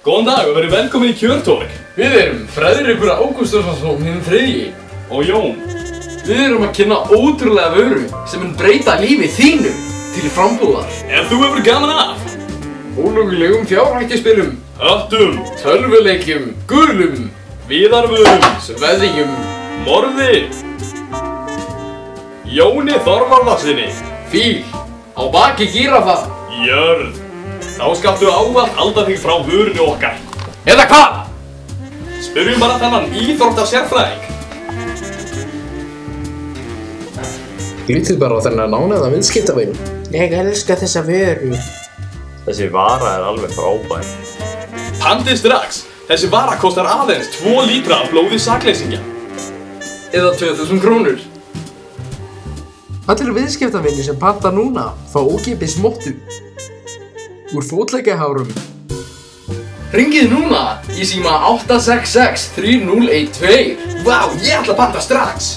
Góðan dag og verið velkomin í Kjörtorg. Við erum Friðrikur Ágústsson hinn þriðji Og Jón. Við erum að kynna ótrúlega vöru sem mun breyta lífi þínu til frambúðar. Ef þú hefur gaman af Ólögulegum fjárhættuspilum, höttum, tölvuleikjum, gulum, viðarvörum, sveðjum, morði, Jóni Þorvarðarsyni, fíl, á baki gíraffa, jörð, þá skaltu ávallt halda þig frá vörunni okkar. eða hvað? Spyrjum bara þennan íþróttasérfræðing. Lítið bara á þennan ánægða viðskiptavin. Ég elska þessa vöru. Þessi vara er alveg frábær. Pantið strax. Þessi vara kostar aðeins 2 lítra af blóði sakleysingja. Eða 2000 krónur. Allir viðskiptavinir sem panta núna fá ókeypis mottu úr fótleggahárum. Hringið núna í síma 866 3012. Vá, ég ætla að panta strax.